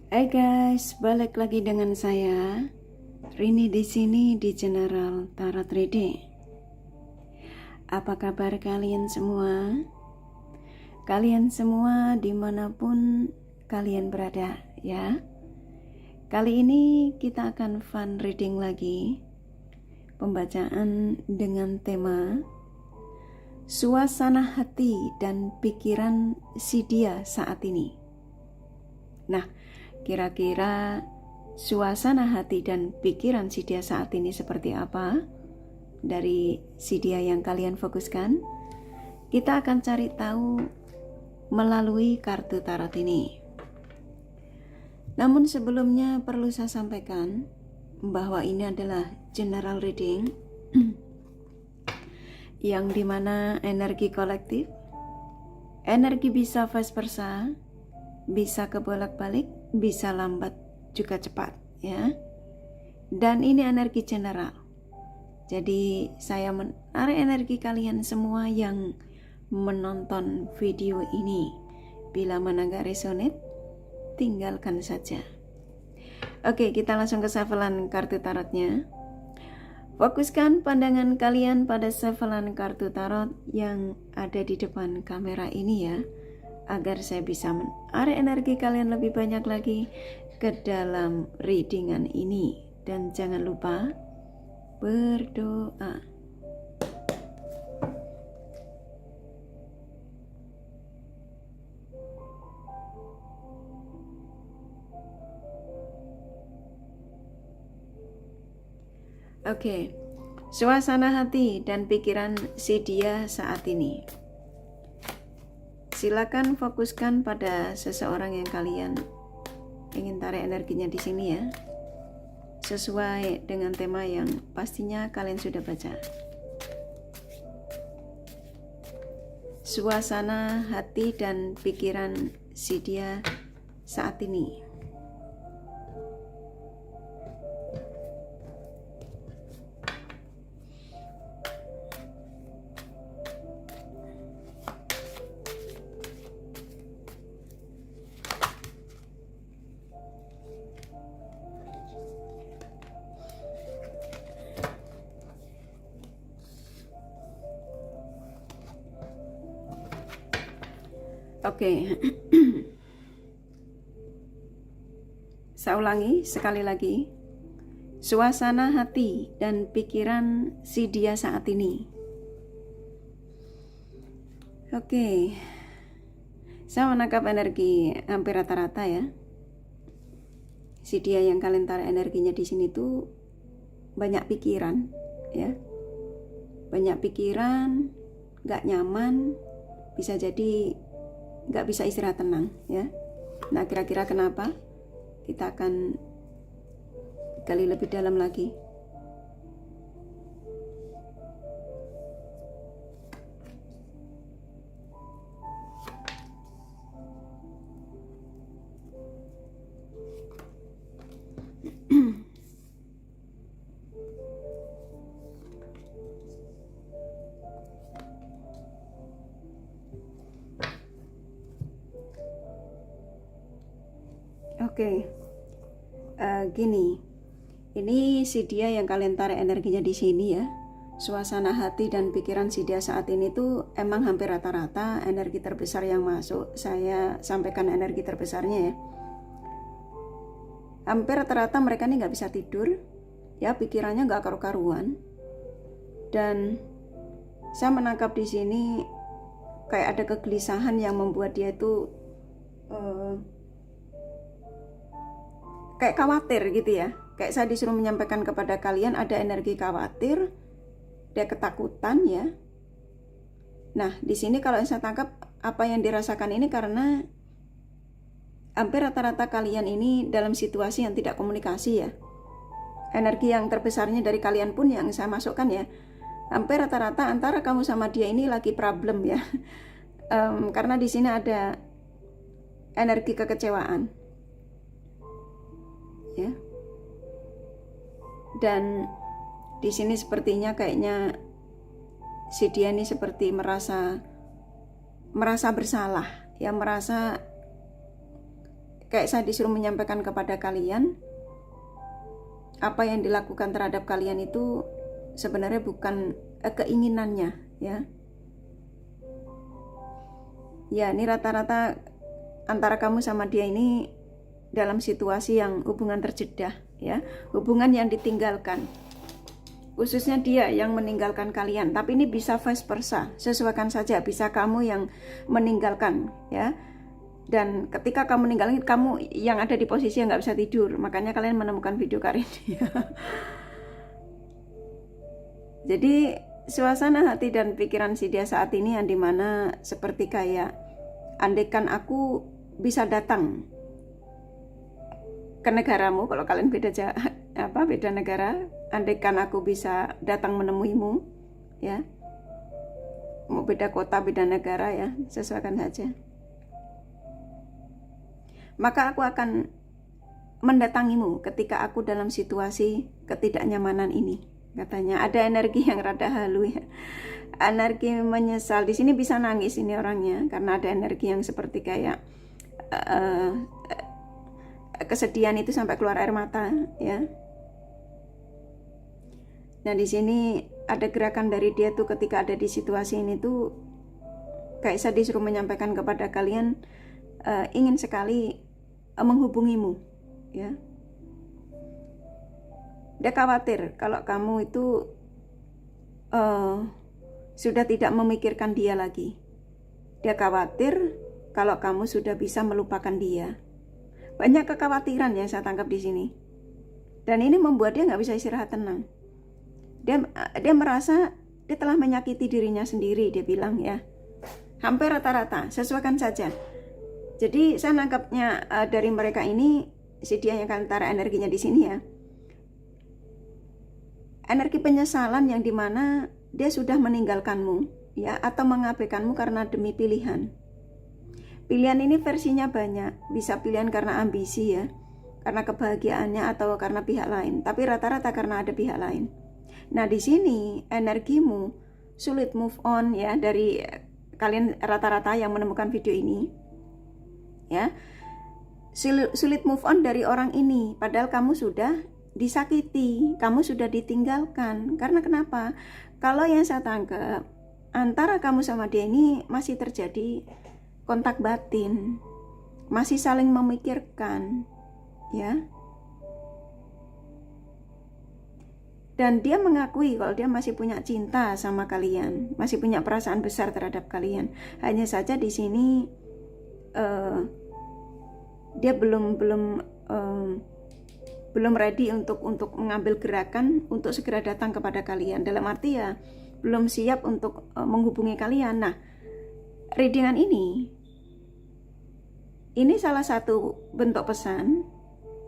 Hai guys, balik lagi dengan saya Rini di sini di General Tarot Reading. Apa kabar kalian semua? Kalian semua dimanapun kalian berada ya. Kali ini kita akan fun reading lagi. Pembacaan dengan tema suasana hati dan pikiran si dia saat ini. Nah, kira-kira suasana hati dan pikiran si dia saat ini seperti apa? Dari si dia yang kalian fokuskan, kita akan cari tahu melalui kartu tarot ini. Namun sebelumnya perlu saya sampaikan bahwa ini adalah general reading yang dimana energi kolektif, energi bisa vice versa, bisa kebolak-balik, bisa lambat juga cepat ya. Dan ini energi general. Jadi saya menarik energi kalian semua yang menonton video ini. Bila mana gak resonate, tinggalkan saja. Oke, kita langsung ke shufflean kartu tarotnya. Fokuskan pandangan kalian pada shufflean kartu tarot yang ada di depan kamera ini ya, agar saya bisa menarik energi kalian lebih banyak lagi ke dalam readingan ini. Dan jangan lupa berdoa. Oke, suasana hati dan pikiran si dia saat ini. Silakan fokuskan pada seseorang yang kalian ingin tarik energinya di sini ya, sesuai dengan tema yang pastinya kalian sudah baca. Suasana hati dan pikiran si dia saat ini. Oke, saya ulangi sekali lagi. Suasana hati dan pikiran si dia saat ini. Oke, saya menangkap energi hampir rata-rata ya. Si dia yang kalian tarik energinya di sini tuh banyak pikiran ya. Banyak pikiran, gak nyaman, bisa jadi gak bisa istirahat tenang ya. Nah, kira-kira kenapa? Kita akan gali lebih dalam lagi. Oke, gini, ini si dia yang kalian tarik energinya di sini ya. Suasana hati dan pikiran si dia saat ini tuh emang hampir rata-rata energi terbesar yang masuk. Saya sampaikan energi terbesarnya ya. Hampir rata-rata mereka ini nggak bisa tidur, ya pikirannya nggak karu-karuan. Dan saya menangkap di sini kayak ada kegelisahan yang membuat dia itu kayak khawatir gitu ya. Kayak saya disuruh menyampaikan kepada kalian ada energi khawatir, dia ketakutan ya. Nah, di sini kalau saya tangkap apa yang dirasakan ini karena hampir rata-rata kalian ini dalam situasi yang tidak komunikasi ya. Energi yang terbesarnya dari kalian pun yang saya masukkan ya. Hampir rata-rata antara kamu sama dia ini lagi problem ya. Karena di sini ada energi kekecewaan. Ya. Dan di sini sepertinya kayaknya si dia ini seperti merasa bersalah ya, merasa kayak saya disuruh menyampaikan kepada kalian, apa yang dilakukan terhadap kalian itu sebenarnya bukan keinginannya, ya. Ya, ini rata-rata antara kamu sama dia ini dalam situasi yang hubungan terjedah, ya, hubungan yang ditinggalkan. Khususnya dia yang meninggalkan kalian, tapi ini bisa vice versa, sesuaikan saja, bisa kamu yang meninggalkan, ya. Dan ketika kamu meninggalkan, kamu yang ada di posisi yang nggak bisa tidur, makanya kalian menemukan video Karin. Jadi suasana hati dan pikiran si dia saat ini yang dimana seperti kayak, andaikan aku bisa datang ke negaramu, kalau kalian beda negara, andaikan aku bisa datang menemuimu, ya, mau beda kota, beda negara, ya, sesuaikan saja, maka aku akan mendatangimu ketika aku dalam situasi ketidaknyamanan ini. Katanya ada energi yang rada halu, ya, energi menyesal. Di sini bisa nangis ini orangnya karena ada energi yang seperti kayak kesedihan itu sampai keluar air mata, ya. Nah, di sini ada gerakan dari dia tuh ketika ada di situasi ini tuh kayak saya disuruh menyampaikan kepada kalian, ingin sekali menghubungimu, ya. Dia khawatir kalau kamu itu sudah tidak memikirkan dia lagi. Dia khawatir kalau kamu sudah bisa melupakan dia. Banyak kekhawatiran yang saya tangkap di sini. Dan ini membuat dia nggak bisa istirahat tenang. Dia merasa dia telah menyakiti dirinya sendiri, dia bilang, ya. Hampir rata-rata, sesuaikan saja. Jadi saya nangkapnya dari mereka ini, si dia yang akan taruh energinya di sini, ya. Energi penyesalan yang dimana dia sudah meninggalkanmu, ya, atau mengabaikanmu karena demi pilihan. Pilihan ini versinya banyak, bisa pilihan karena ambisi, ya, karena kebahagiaannya, atau karena pihak lain. Tapi rata-rata karena ada pihak lain. Nah, di sini energimu sulit move on, ya, dari kalian rata-rata yang menemukan video ini, ya, sulit move on dari orang ini. Padahal kamu sudah disakiti, kamu sudah ditinggalkan. Karena kenapa? Kalau yang saya tangkap, antara kamu sama dia ini masih terjadi kontak batin, masih saling memikirkan, ya. Dan dia mengakui kalau dia masih punya cinta sama kalian, masih punya perasaan besar terhadap kalian. Hanya saja di sini dia belum ready untuk mengambil gerakan untuk segera datang kepada kalian. Dalam arti, ya, belum siap untuk menghubungi kalian. Nah, readingan ini salah satu bentuk pesan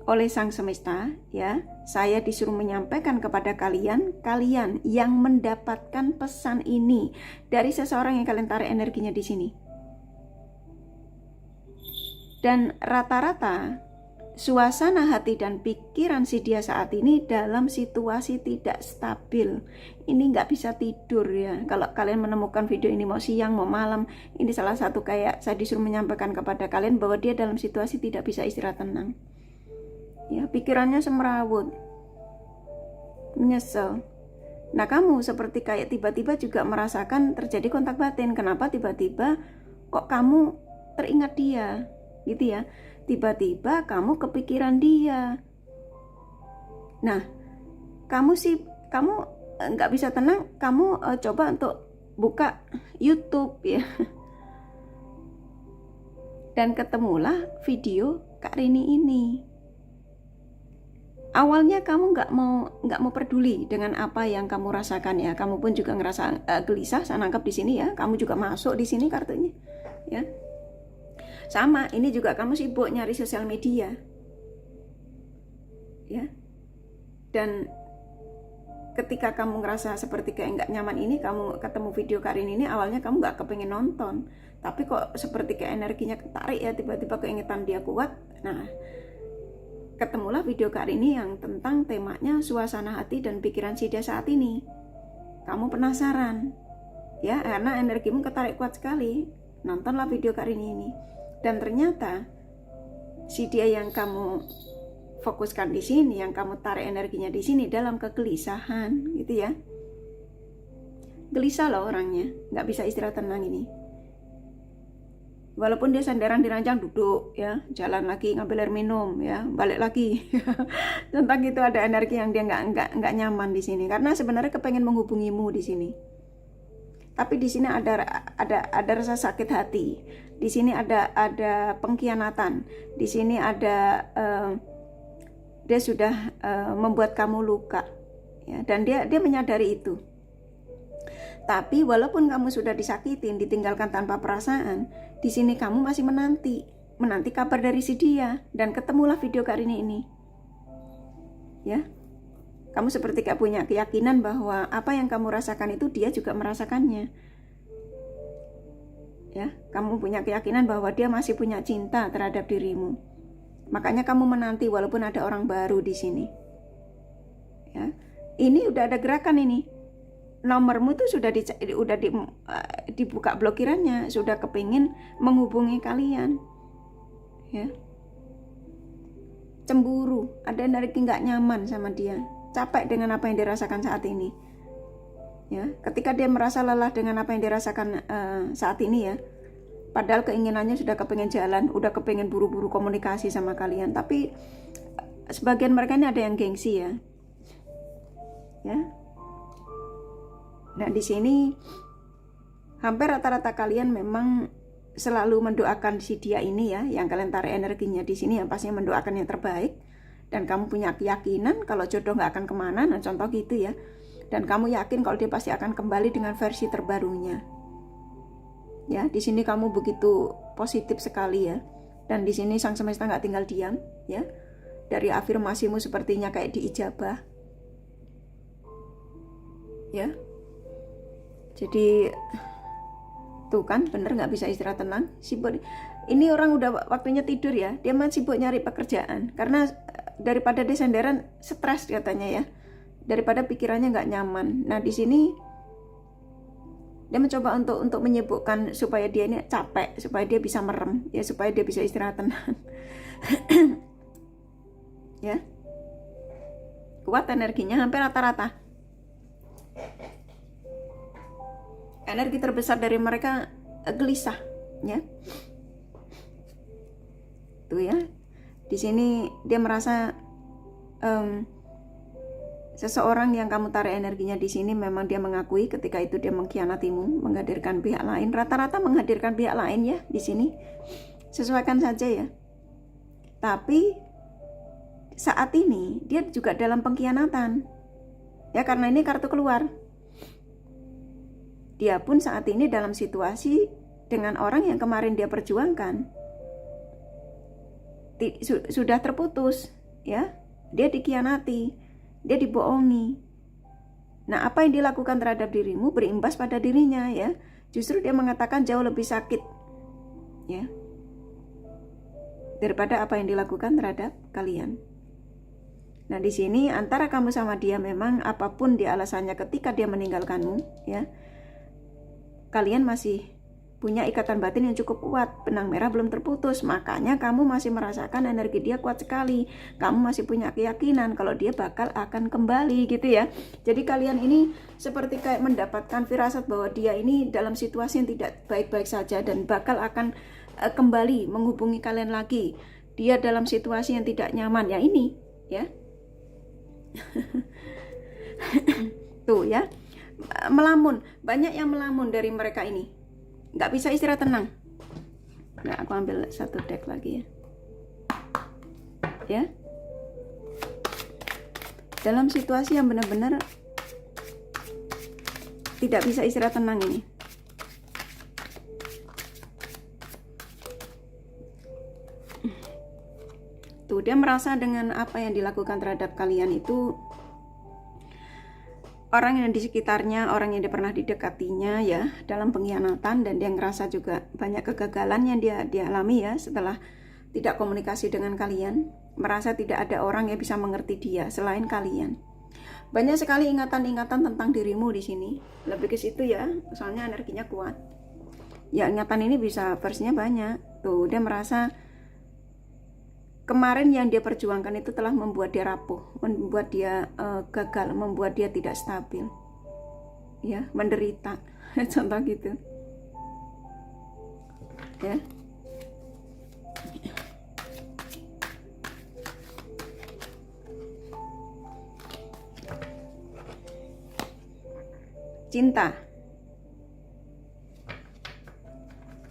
oleh Sang Semesta, ya. Saya disuruh menyampaikan kepada kalian yang mendapatkan pesan ini dari seseorang yang kalian tarik energinya di sini. Dan rata-rata suasana hati dan pikiran si dia saat ini dalam situasi tidak stabil. Ini nggak bisa tidur, ya. Kalau kalian menemukan video ini mau siang mau malam, ini salah satu kayak saya disuruh menyampaikan kepada kalian bahwa dia dalam situasi tidak bisa istirahat tenang, ya. Pikirannya semrawut, menyesal. Nah, kamu seperti kayak tiba-tiba juga merasakan terjadi kontak batin. Kenapa tiba-tiba kok kamu teringat dia, gitu, ya. Tiba-tiba kamu kepikiran dia. Nah, kamu nggak bisa tenang. Kamu coba untuk buka YouTube, ya, dan ketemulah video Kak Rini ini. Awalnya kamu nggak mau peduli dengan apa yang kamu rasakan, ya. Kamu pun juga ngerasa gelisah. Saya nangkap di sini, ya. Kamu juga masuk di sini kartunya, ya. Sama, ini juga kamu sibuk nyari sosial media, ya. Dan ketika kamu ngerasa seperti kayak nggak nyaman ini, kamu ketemu video Karin ini, awalnya kamu nggak kepengen nonton, tapi kok seperti kayak energinya ketarik, ya, tiba-tiba keingetan dia kuat. Nah, ketemulah video Karin ini yang tentang temanya suasana hati dan pikiran si dia saat ini. Kamu penasaran, ya, karena energimu ketarik kuat sekali. Nontonlah video Karin ini. Dan ternyata si dia yang kamu fokuskan di sini, yang kamu tarik energinya di sini dalam kegelisahan gitu ya. Gelisah loh orangnya, nggak bisa istirahat tenang ini. Walaupun dia senderan di ranjang duduk ya, jalan lagi ngambil air minum ya, balik lagi. Tentang itu ada energi yang dia nggak nyaman di sini karena sebenarnya kepengen menghubungimu di sini. Tapi di sini ada rasa sakit hati. Di sini ada pengkhianatan. Di sini ada dia sudah membuat kamu luka ya, dan dia menyadari itu. Tapi walaupun kamu sudah disakitin, ditinggalkan tanpa perasaan, di sini kamu masih menanti kabar dari si dia, dan ketemulah video Karini ini. Ya, kamu seperti gak punya keyakinan bahwa apa yang kamu rasakan itu dia juga merasakannya. Ya, kamu punya keyakinan bahwa dia masih punya cinta terhadap dirimu. Makanya kamu menanti walaupun ada orang baru di sini. Ya, ini udah ada gerakan ini. Nomormu tuh sudah dibuka blokirannya, sudah kepingin menghubungi kalian ya. Cemburu, ada energi nggak nyaman sama dia, capek dengan apa yang dirasakan saat ini ya. Ketika dia merasa lelah dengan apa yang dirasakan saat ini ya, padahal keinginannya sudah kepingin jalan, udah kepingin buru-buru komunikasi sama kalian, tapi sebagian mereka ini ada yang gengsi ya. Nah di sini hampir rata-rata kalian memang selalu mendoakan si dia ini ya, yang kalian tarik energinya di sini yang pastinya mendoakan yang terbaik, dan kamu punya keyakinan kalau jodoh nggak akan kemana, nah contoh gitu ya, dan kamu yakin kalau dia pasti akan kembali dengan versi terbarunya. Ya di sini kamu begitu positif sekali ya, dan di sini sang semesta nggak tinggal diam ya, dari afirmasimu sepertinya kayak diijabah ya. Jadi tuh kan bener nggak bisa istirahat tenang. Sibuk ini orang udah waktunya tidur ya, dia masih sibuk nyari pekerjaan karena daripada dia senderan stres katanya ya, daripada pikirannya nggak nyaman. Nah di sini dia mencoba untuk menyibukkan supaya dia ini capek, supaya dia bisa merem ya, supaya dia bisa istirahat tenang. Ya, kuat energinya hampir rata-rata. Energi terbesar dari mereka gelisah ya. Tuh ya, di sini dia merasa seseorang yang kamu tarik energinya di sini memang dia mengakui ketika itu dia mengkhianatimu, menghadirkan pihak lain. Rata-rata menghadirkan pihak lain ya di sini. Sesuaikan saja ya. Tapi saat ini dia juga dalam pengkhianatan. Ya karena ini kartu keluar. Dia pun saat ini dalam situasi dengan orang yang kemarin dia perjuangkan. Sudah terputus ya. Dia dikhianati, dia dibohongi. Nah, apa yang dilakukan terhadap dirimu berimbas pada dirinya ya. Justru dia mengatakan jauh lebih sakit ya, daripada apa yang dilakukan terhadap kalian. Nah, di sini antara kamu sama dia memang apapun dia alasannya ketika dia meninggalkanmu ya, kalian masih punya ikatan batin yang cukup kuat, benang merah belum terputus, makanya kamu masih merasakan energi dia kuat sekali, kamu masih punya keyakinan kalau dia bakal akan kembali gitu ya. Jadi kalian ini seperti kayak mendapatkan firasat bahwa dia ini dalam situasi yang tidak baik-baik saja dan bakal akan kembali menghubungi kalian lagi. Dia dalam situasi yang tidak nyaman ya ini ya. Tuh ya, melamun, banyak yang melamun dari mereka ini, nggak bisa istirahat tenang. Nah, aku ambil satu deck lagi ya. Dalam situasi yang benar-benar tidak bisa istirahat tenang ini. Tuh, dia merasa dengan apa yang dilakukan terhadap kalian itu, orang yang di sekitarnya, orang yang dia pernah didekatinya ya dalam pengkhianatan, dan dia ngerasa juga banyak kegagalan yang dia alami ya setelah tidak komunikasi dengan kalian, merasa tidak ada orang yang bisa mengerti dia selain kalian. Banyak sekali ingatan-ingatan tentang dirimu di sini, lebih ke situ ya, soalnya energinya kuat. Ya ingatan ini bisa versinya banyak. Tuh dia merasa kemarin yang dia perjuangkan itu telah membuat dia rapuh, membuat dia gagal, membuat dia tidak stabil, ya, menderita. Contoh gitu, ya. Cinta,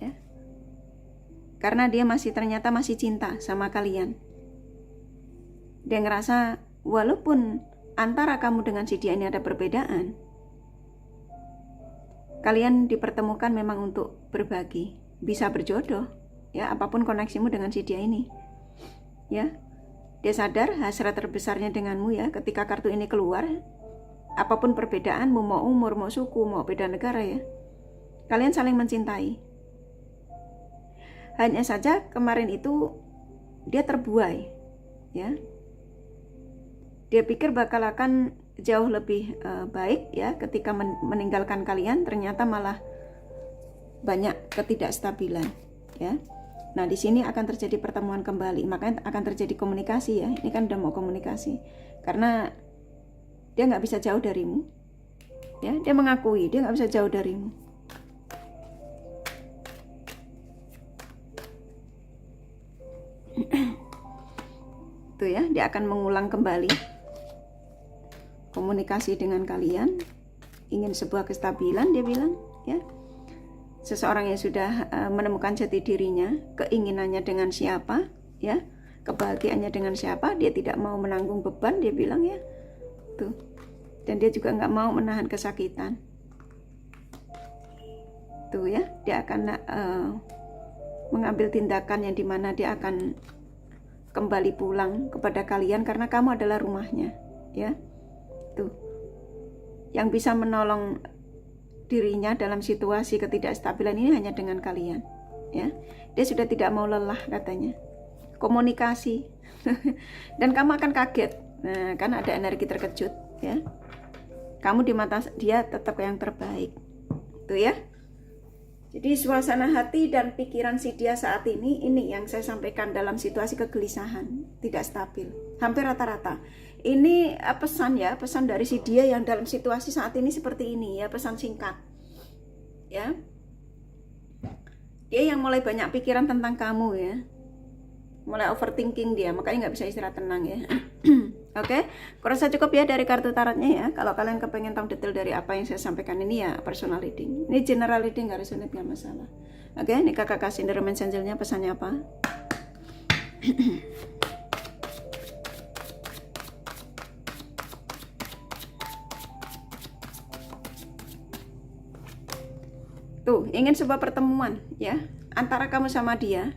ya, karena dia ternyata masih cinta sama kalian. Dia ngerasa walaupun antara kamu dengan si dia ini ada perbedaan, kalian dipertemukan memang untuk berbagi, bisa berjodoh, ya, apapun koneksimu dengan si dia ini, ya. Dia sadar hasrat terbesarnya denganmu, ya, ketika kartu ini keluar. Apapun perbedaanmu, mau umur, mau suku, mau beda negara, ya, kalian saling mencintai. Hanya saja kemarin itu dia terbuai, ya. Dia pikir bakal akan jauh lebih baik, ya, ketika meninggalkan kalian, ternyata malah banyak ketidakstabilan, ya. Nah, di sini akan terjadi pertemuan kembali, makanya akan terjadi komunikasi, ya. Ini kan udah mau komunikasi, karena dia nggak bisa jauh darimu, ya. Dia mengakui dia nggak bisa jauh darimu. Tuh, ya, dia akan mengulang kembali komunikasi dengan kalian, ingin sebuah kestabilan, dia bilang, ya. Seseorang yang sudah menemukan jati dirinya, keinginannya dengan siapa, ya, kebahagiaannya dengan siapa, dia tidak mau menanggung beban, dia bilang, ya. Tuh. Dan dia juga nggak mau menahan kesakitan. Tuh, ya, dia akan mengambil tindakan yang dimana dia akan kembali pulang kepada kalian karena kamu adalah rumahnya, ya. Tuh. Yang bisa menolong dirinya dalam situasi ketidakstabilan ini hanya dengan kalian, ya. Dia sudah tidak mau lelah, katanya. Komunikasi. Dan kamu akan kaget. Nah, kan ada energi terkejut, ya. Kamu di mata dia tetap yang terbaik. Tuh, ya. Jadi suasana hati dan pikiran si dia saat ini yang saya sampaikan dalam situasi kegelisahan, tidak stabil. Hampir rata-rata. Ini pesan, ya, pesan dari si dia yang dalam situasi saat ini seperti ini, ya, pesan singkat. Ya. Dia yang mulai banyak pikiran tentang kamu, ya. Mulai overthinking dia, makanya nggak bisa istirahat tenang, ya. Oke, kurasa cukup, ya, dari kartu tarotnya, ya. Kalau kalian kepengen tahu detail dari apa yang saya sampaikan ini, ya, personal reading. Ini general reading, nggak resonate, nggak masalah. Oke, ini kakak kasih Enderman Angel-nya, pesannya apa? Tuh, ingin sebuah pertemuan, ya, antara kamu sama dia.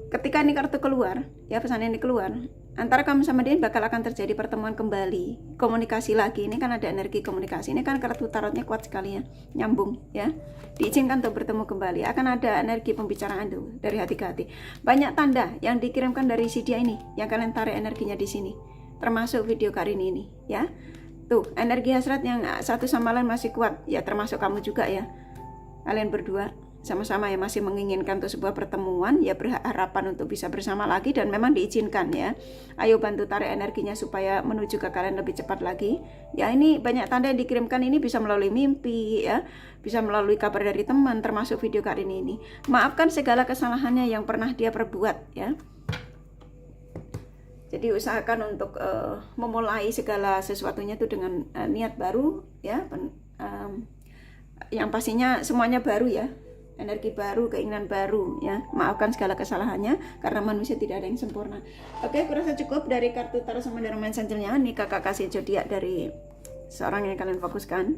Ketika ini kartu keluar, ya, pesan ini keluar, antara kamu sama dia bakal akan terjadi pertemuan kembali, komunikasi lagi. Ini kan ada energi komunikasi. Ini kan kartu tarotnya kuat sekali, ya, nyambung, ya. Diizinkan untuk bertemu kembali. Akan ada energi pembicaraan tuh dari hati ke hati. Banyak tanda yang dikirimkan dari si dia ini, yang kalian tarik energinya di sini, termasuk video Karini ini, ya. Tuh, energi hasrat yang satu sama lain masih kuat, ya, termasuk kamu juga, ya. Kalian berdua sama-sama, ya, masih menginginkan untuk sebuah pertemuan, ya, berharapan untuk bisa bersama lagi dan memang diizinkan, ya. Ayo bantu tarik energinya supaya menuju ke kalian lebih cepat lagi. Ya, ini banyak tanda yang dikirimkan, ini bisa melalui mimpi, ya, bisa melalui kabar dari teman, termasuk video Karini ini. Maafkan segala kesalahannya yang pernah dia perbuat, ya. Jadi usahakan untuk memulai segala sesuatunya itu dengan niat baru, ya. Yang pastinya semuanya baru, ya. Energi baru, keinginan baru, ya. Maafkan segala kesalahannya karena manusia tidak ada yang sempurna. Oke, kurasa cukup dari kartu tarot sama Enderman Angel-nya. Ini kakak kasih zodiak dari seorang yang kalian fokuskan.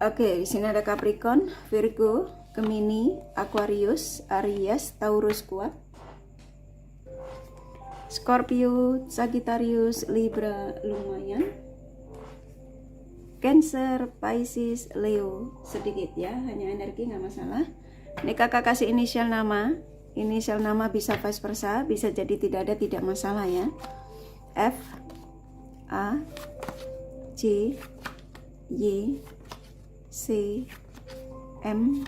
Oke, di sini ada Capricorn, Virgo, Gemini, Aquarius, Aries, Taurus kuat, Scorpio, Sagittarius, Libra lumayan, Cancer, Pisces, Leo sedikit, ya, hanya energi nggak masalah. Ini kakak kasih inisial nama bisa vice versa, bisa jadi tidak ada, tidak masalah, ya. F, A, J, Y, C, M,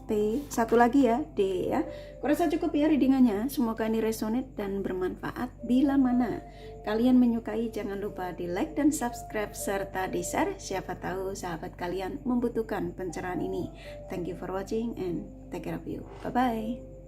T, satu lagi ya, D ya. Kurasa cukup ya readingannya. Semoga ini resonate dan bermanfaat. Bila mana kalian menyukai, jangan lupa di like dan subscribe serta di share. Siapa tahu sahabat kalian membutuhkan pencerahan ini. Thank you for watching and take care of you. Bye bye.